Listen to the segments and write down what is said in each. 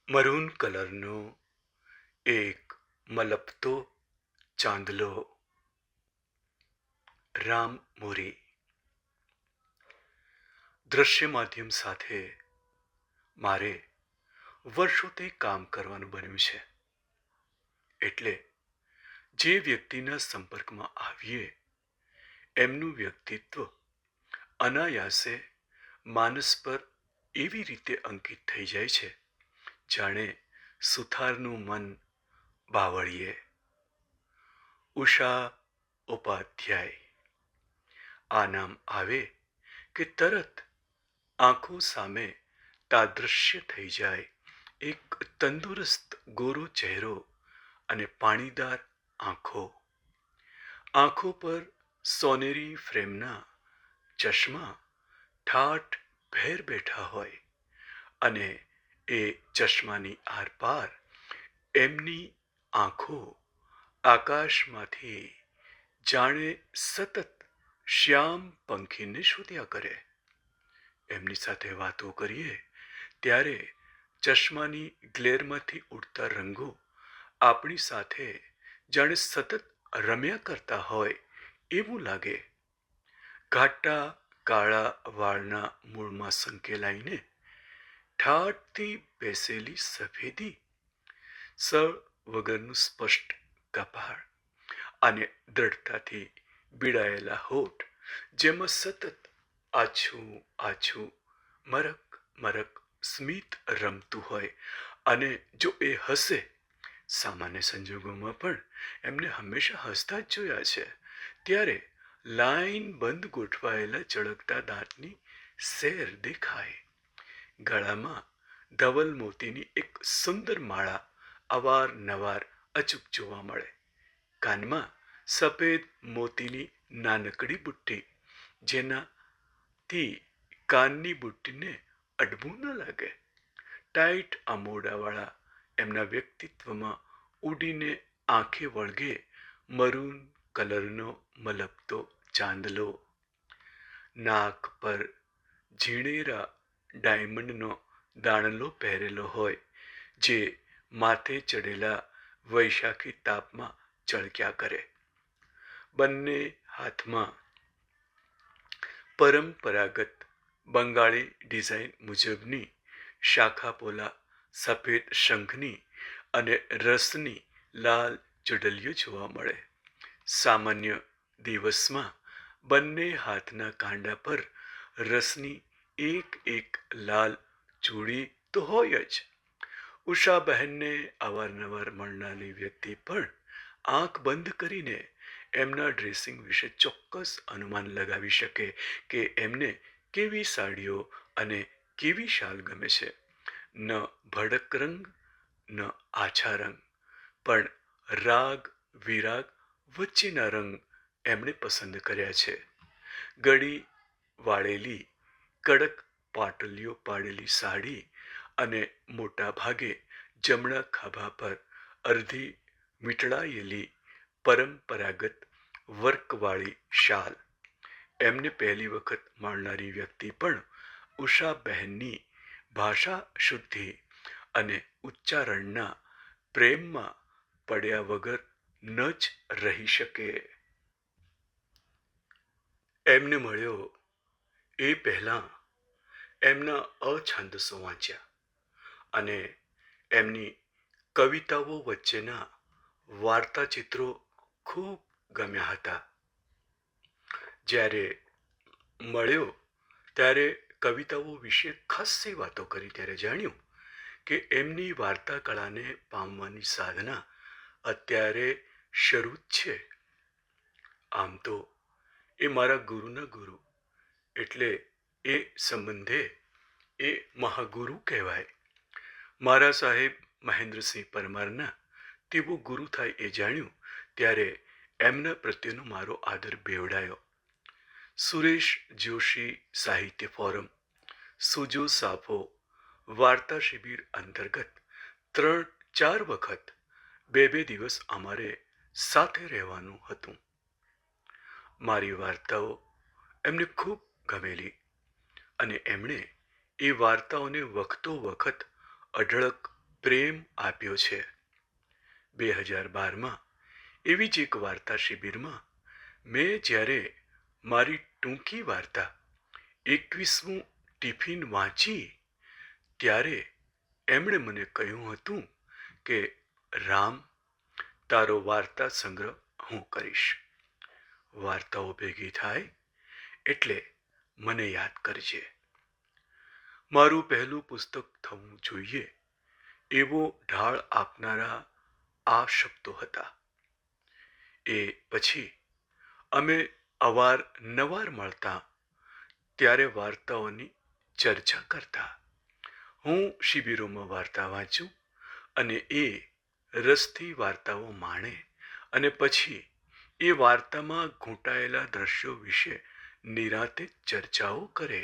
Maroon કલરનો એક મલપતો ચાંદલો. રામ મોરી. દ્રશ્ય માધ્યમ સાથે મારે વર્ષોથી કામ કરવાનું બન્યું છે. એટલે જે વ્યક્તિના સંપર્કમાં આવીએ એમનું વ્યક્તિત્વ અનાયાસે માનસ પર એવી રીતે અંકિત થઈ જાય છે જાણે સુથારનું મન બાવળીએ. ઉષા ઉપાધ્યાય. આ નામ આવે કે તરત આંખો સામે તાદૃશ્ય થઈ જાય એક તંદુરસ્ત ગોરો ચહેરો અને પાણીદાર આંખો. આંખો પર સોનેરી ફ્રેમના ચશ્મા ઠાઠ ભેર બેઠા હોય અને એ ચશ્માની આરપાર એમની આંખો આકાશમાંથી જાણે સતત શ્યામ પંખીને શોધ્યા કરે. એમની સાથે વાતો કરીએ ત્યારે ચશ્માની ગ્લેરમાંથી ઉડતા રંગો આપણી સાથે જાણે સતત રમ્યા કરતા હોય એવું લાગે. ઘાટા કાળા વાળના મૂળમાં સંકેલાઈને ઠાઠથી બેસેલી સફેદી, સળ વગરનું સ્પષ્ટ કપાળ અને દ્રઢતાથી બીડાયેલા હોઠ જેમાં સતત આછું આછું મરક મરક સ્મિત રમતું હોય. અને જો એ હસે, સામાન્ય સંજોગોમાં પણ એમને હંમેશા હસતા જ જોયા છે, ત્યારે લાઈન બંધ ગોઠવાયેલા ચળકતા દાંતની સેર દેખાય. ગળામાં ધવલ મોતીની એક સુંદર માળા અવારનવાર અચૂક જોવા મળે. કાનમાં સફેદ મોતીની નાનકડી બુટ્ટી, જેનાથી કાનની બુટ્ટીને અડવું ન લાગે. ટાઈટ આમોડાવાળા એમના વ્યક્તિત્વમાં ઉડીને આંખે વળગે મરૂન કલરનો મલપતો ચાંદલો. નાક પર ઝીણેરા ડાયમંડનો દાણલો પહેરેલો હોય જે માથે ચડેલા વૈશાખી તાપમાં ચળક્યા કરે. બંને હાથમાં પરંપરાગત બંગાળી ડિઝાઇન મુજબની શાખાપોલા સફેદ શંખની અને રસની લાલ ચૂડલીઓ જોવા મળે. સામાન્ય દિવસમાં બંને હાથના કાંડા પર રસની એક એક લાલ ચૂડી તો હોય જ. ઉષાબહેનને અવારનવાર મળનારી વ્યક્તિ પણ આંખ બંધ કરીને એમના ડ્રેસિંગ વિશે ચોક્કસ અનુમાન લગાવી શકે કે એમને કેવી સાડીઓ અને કેવી શાલ ગમે છે. ન ભડક રંગ, ન આછા રંગ, પણ રાગ વિરાગ વચ્ચેના રંગ એમણે પસંદ કર્યા છે. ગળી વાળેલી કડક પાટલીઓ પાડેલી સાડી અને મોટા ભાગે જમણા ખભા પર અડધી વીંટળાયેલી પરંપરાગત વર્કવાળી શાલ. એમને પહેલી વખત મળનારી વ્યક્તિ પણ ઉષાબહેનની ભાષા શુદ્ધિ અને ઉચ્ચારણના પ્રેમમાં પડ્યા વગર ન જ રહી શકે. એમને મળ્યો એ પહેલાં એમના અછંદસો વાંચ્યા અને એમની કવિતાઓ વચ્ચેના વાર્તા ચિત્રો ખૂબ ગમ્યા હતા. જ્યારે મળ્યો ત્યારે કવિતાઓ વિશે ખાસ્સી વાતો કરી ત્યારે જાણ્યું કે એમની વાર્તા કળાને પામવાની સાધના અત્યારે શરૂ જ છે. આમ તો એ મારા ગુરુના ગુરુ, એટલે એ સંબંધે એ મહાગુરુ કહેવાય. મારા સાહેબ મહેન્દ્રસિંહ પરમારના તેવો ગુરુ થાય એ જાણ્યું ત્યારે એમના પ્રત્યેનો મારો આદર બેવડાયો. સુરેશ જોશી સાહિત્ય ફોરમ, સુજો સાફો વાર્તા શિબિર અંતર્ગત 3-4 વખત 2-2 દિવસ અમારે સાથે રહેવાનું હતું. મારી વાર્તાઓ એમને ખૂબ ગમેલી અને એમણે એ વાર્તાઓને વખતો વખત અઢળક પ્રેમ આપ્યો છે. 2012માં એવી જ એક વાર્તા શિબિરમાં મેં જ્યારે મારી ટૂંકી વાર્તા 21મું ટિફિન વાંચી ત્યારે એમણે મને કહ્યું હતું કે રામ, તારો વાર્તા સંગ્રહ હું કરીશ. વાર્તાઓ ભેગી થાય એટલે મને યાદ કરજે. મારું પહેલું પુસ્તક થવું જોઈએ એવો ઢાળ આપનારા આ શબ્દો હતા. એ પછી અમે અવારનવાર મળતા ત્યારે વાર્તાઓની ચર્ચા કરતા. હું શિબિરોમાં વાર્તા વાંચું અને એ રસથી વાર્તાઓ માણે અને પછી એ વાર્તામાં ઘૂંટાયેલા દ્રશ્યો વિશે નિરાંતે ચર્ચાઓ કરે.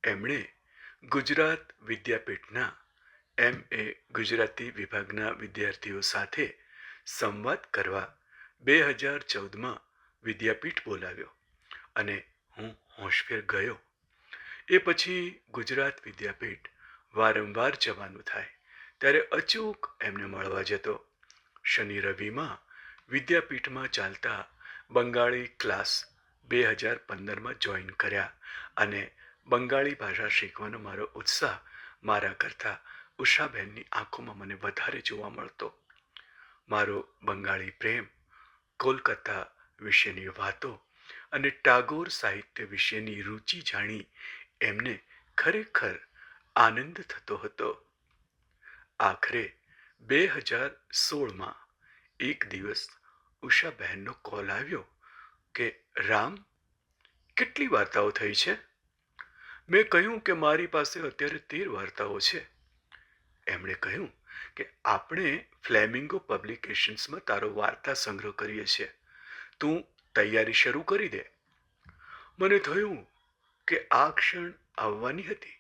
એમણે ગુજરાત વિદ્યાપીઠના MA ગુજરાતી વિભાગના વિદ્યાર્થીઓ સાથે સંવાદ કરવા 2014માં વિદ્યાપીઠ બોલાવ્યો અને હું હોશભેર ગયો. એ પછી ગુજરાત વિદ્યાપીઠ વારંવાર જવાનું થાય ત્યારે અચૂક એમને મળવા જતો. શનિ રવિમાં વિદ્યાપીઠમાં ચાલતા બંગાળી ક્લાસ 2015માં જોઈન કર્યા અને બંગાળી ભાષા શીખવાનો મારો ઉત્સાહ મારા કરતાં ઉષાબહેનની આંખોમાં મને વધારે જોવા મળતો. મારો બંગાળી પ્રેમ, કોલકાતા વિશેની વાતો અને ટાગોર સાહિત્ય વિશેની રુચિ જાણી એમને ખરેખર આનંદ થતો હતો. આખરે 2016માં એક દિવસ ઉષાબહેનનો કોલ આવ્યો કે રામ, કેટલી વાર્તાઓ થઈ છે? મેં કહ્યું કે મારી પાસે અત્યારે 13 વાર્તાઓ છે. એમણે કહ્યું કે આપણે ફ્લેમિંગો પબ્લિકેશન્સમાં તારો વાર્તા સંગ્રહ કરીએ છીએ. તું તૈયારી શરૂ કરી દે. મને થયું કે આ ક્ષણ આવવાની હતી,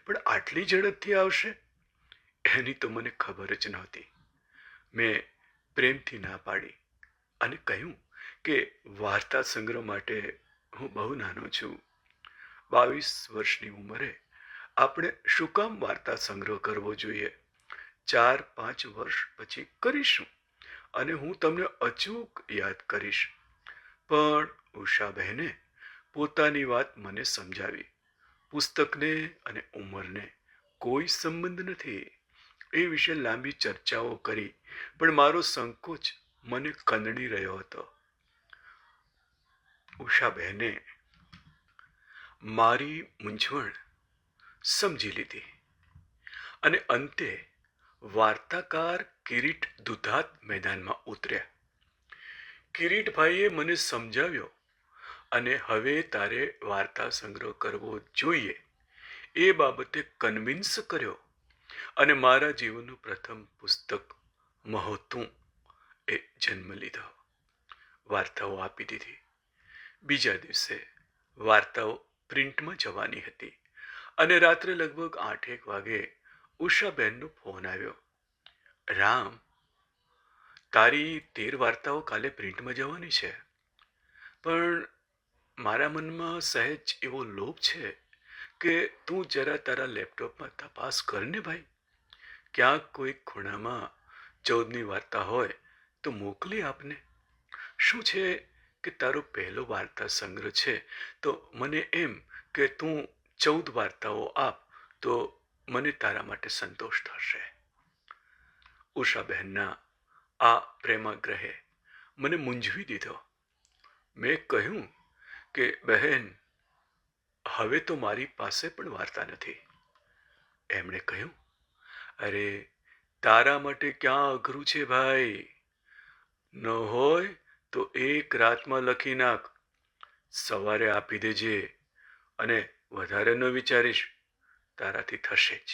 પણ આટલી ઝડપથી આવશે એની તો મને ખબર જ નહોતી. મેં પ્રેમથી ના પાડી અને કહ્યું કે વાર્તા સંગ્રહ માટે હું બહુ નાનો છું. 22 વર્ષની ઉંમરે આપણે શું કામ વાર્તા સંગ્રહ કરવો જોઈએ? 4-5 વર્ષ પછી કરીશું અને હું તમને અચૂક યાદ કરીશ. પણ ઉષાબહેને પોતાની વાત મને સમજાવી. પુસ્તકને અને ઉંમરને કોઈ સંબંધ નથી. એ વિશે લાંબી ચર્ચાઓ કરી, પણ મારો સંકોચ મને કંદણી રહ્યો હતો. ઉષાબહેને મારી મૂંઝવણ સમજી લીધી અને અંતે વાર્તાકાર કિરીટ દુધાત મેદાનમાં ઉતર્યા. કિરીટભાઈએ મને સમજાવ્યો અને હવે તારે વાર્તા સંગ્રહ કરવો જોઈએ એ બાબતે કન્વિન્સ કર્યો અને મારા જીવનનું પ્રથમ પુસ્તક મહોતું એ જન્મ લીધો. વાર્તાઓ આપી દીધી. બીજા દિવસે વાર્તાઓ પ્રિન્ટમાં જવાની હતી અને રાત્રે લગભગ 8-1 વાગે ઉષાબહેનનો ફોન આવ્યો. રામ, તારી 13 વાર્તાઓ કાલે પ્રિન્ટમાં જવાની છે, પણ મારા મનમાં સહેજ એવો લોભ છે કે તું જરા તારા લેપટોપમાં તપાસ કરને ભાઈ. ક્યાંક કોઈ ખૂણામાં 14મી વાર્તા હોય તો મોકલી આપને. શું છે કે તારો પહેલો વાર્તા સંગ્રહ છે તો મને એમ કે તું 14 વાર્તાઓ આપ તો મને તારા માટે સંતોષ થશે. ઉષાબહેનના આ પ્રેમાગ્રહે મને મૂંઝવી દીધો. મેં કહ્યું કે બહેન, હવે તો મારી પાસે પણ વાર્તા નથી. એમણે કહ્યું, અરે તારા માટે ક્યાં અઘરું છે ભાઈ? ન હોય તો એક રાતમાં લખી નાખ, સવારે આપી દેજે અને વધારે ન વિચારીશ, તારાથી થશે જ.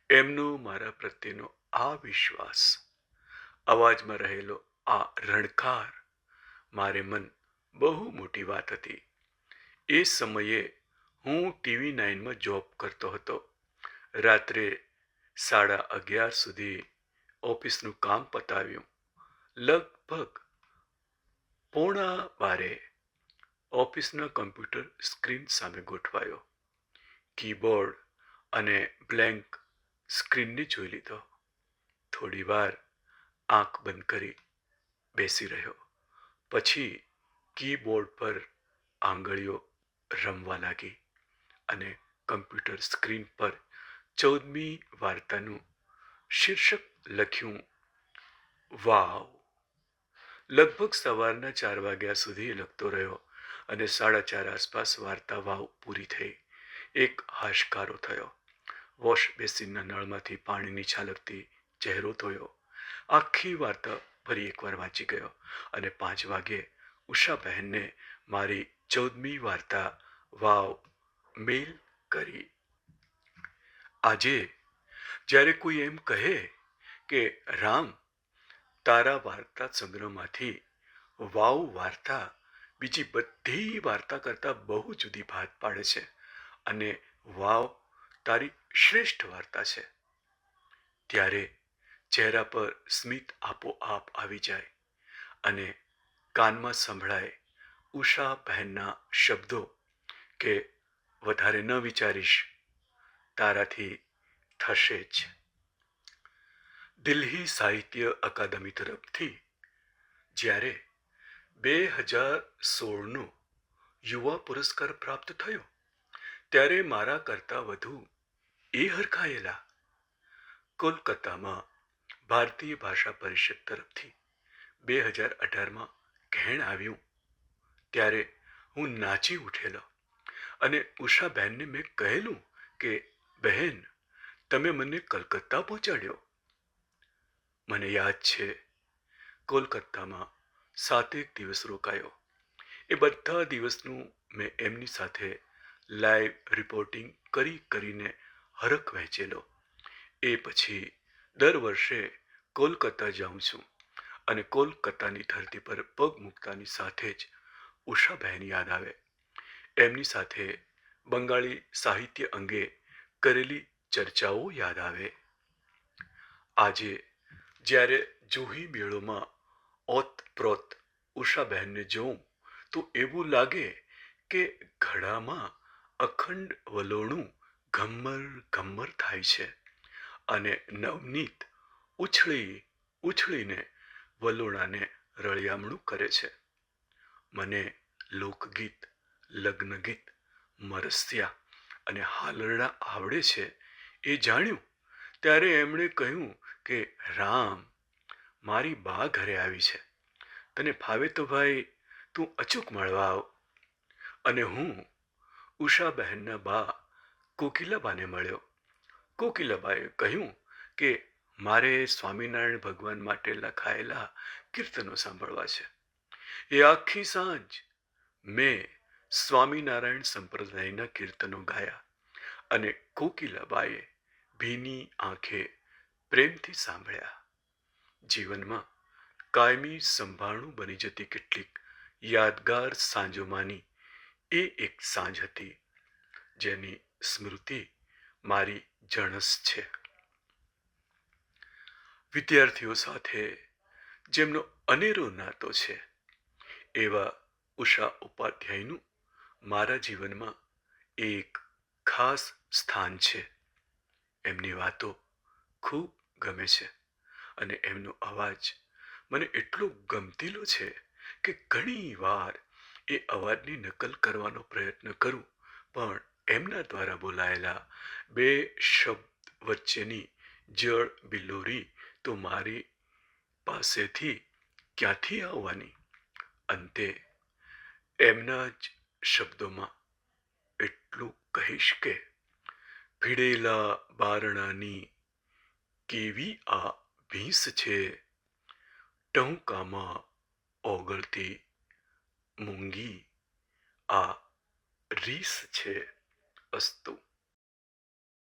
એમનો મારા પ્રત્યેનો આ વિશ્વાસ, અવાજમાં રહેલો આ રણકાર મારે મન બહુ મોટી વાત હતી. એ સમયે હું TV9માં જોબ કરતો હતો. રાત્રે 11:30 સુધી ઓફિસનું કામ પતાવ્યું. લગભગ 11:45 ઓફિસના કમ્પ્યુટર સ્ક્રીન સામે ગોઠવાયો. કીબોર્ડ અને બ્લેન્ક સ્ક્રીનને જોઈ લીધો. થોડી વાર આંખ બંધ કરી બેસી રહ્યો. પછી કીબોર્ડ પર આંગળીઓ રમવા લાગી અને કમ્પ્યુટર સ્ક્રીન પર 14મી વાર્તાનું શીર્ષક લખ્યું, વાવ. લગભગ સવારના 4 વાગ્યા સુધી લખતો રહ્યો અને 4:30 આસપાસ વાર્તા વાવ પૂરી થઈ. એક હાશકારો થયો. વોશ બેસિનના નળમાંથી પાણીની છાલકથી ચહેરો ધોયો. આખી વાર્તા ફરી એકવાર વાંચી ગયો અને 5 વાગ્યે ઉષાબહેનને મારી 14મી વાર્તા વાવ મેલ કરી. આજે જ્યારે કોઈ એમ કહે કે રામ, તારા વાર્તા સંગ્રહમાંથી વાવ વાર્તા બીજી બધી વાર્તા કરતાં બહુ જુદી ભાત પાડે છે અને વાવ તારી શ્રેષ્ઠ વાર્તા છે, ત્યારે ચહેરા પર સ્મિત આપોઆપ આવી જાય અને કાનમાં સંભળાય ઉષા બહેનના શબ્દો કે વધારે ન વિચારીશ, તારાથી થશે જ. દિલ્હી સાહિત્ય અકાદમી તરફથી જ્યારે 2016નો યુવા પુરસ્કાર પ્રાપ્ત થયો ત્યારે મારા કરતાં વધુ એ હરખાયેલા કોલકાતામાં ભારતીય ભાષા પરિષદ તરફથી 2018માં કહેણ આવ્યું ત્યારે હું નાચી ઉઠેલો અને ઉષાબહેનને મેં કહેલું કે બહેન, તમે મને કલકત્તા પહોંચાડ્યો. મને યાદ છે, કોલકાતામાં 7 દિવસ રોકાયો. એ બધા દિવસનું મેં એમની સાથે લાઈવ રિપોર્ટિંગ કરીને હરખ વહેંચેલો. એ પછી દર વર્ષે કોલકાતા જાઉં છું અને કોલકાતાની ધરતી પર પગ મૂકતાની સાથે જ ઉષાબહેન યાદ આવે. એમની સાથે બંગાળી સાહિત્ય અંગે કરેલી ચર્ચાઓ યાદ આવે. આજે જ્યારે જુહી મેળોમાં ઓતપ્રોત ઉષાબહેનને જોઉં તો એવું લાગે કે ઘડામાં અખંડ વલોણું ઘમ્મર ઘમ્મર થાય છે અને નવનીત ઉછળીને વલોણાને રળિયામણું કરે છે. મને લોકગીત, લગ્નગીત, મરસિયા અને હાલરડા આવડે છે એ જાણ્યું ત્યારે એમણે કહ્યું કે રામ, મારી બા ઘરે આવી છે, તને ફાવે તો ભાઈ તું અચૂક મળવા આવ. અને હું ઉષાબહેનના બા કોકિલાબાને મળ્યો. કોકિલાબાએ કહ્યું કે મારે સ્વામિનારાયણ ભગવાન માટે લખાયેલા કીર્તનો સાંભળવા છે. એ આખી સાંજ મેં સ્વામિનારાયણ સંપ્રદાયના કીર્તનો ગાયા અને કોકિલાબાએ ભીની આંખે પ્રેમથી સાંભળ્યા. જીવનમાં કાયમી સંભાળણું બની જતી કેટલીક યાદગાર સાંજોમાંની એ એક સાંજ હતી જેની સ્મૃતિ મારી જણસ છે. વિદ્યાર્થીઓ સાથે જેમનો અનેરો નાતો છે એવા ઉષા ઉપાધ્યાયનું મારા જીવનમાં એક ખાસ સ્થાન છે. એમની વાતો ખૂબ ગમે છે અને એમનો અવાજ મને એટલો ગમતીલો છે કે ઘણી વાર એ અવાજની નકલ કરવાનો પ્રયત્ન કરું પણ એમના દ્વારા બોલાયેલા 2 શબ્દ વચ્ચેની જળ બિલોરી તો મારી પાસેથી ક્યાંથી આવવાની. અંતે એમના જ શબ્દોમાં એટલું કહીશ કે ભીડેલા બારણાની કેવી આ ભીંસ છે, ટહુકામાં ઓગળતી મૂંગી આ રીસ છે. અસ્તુ.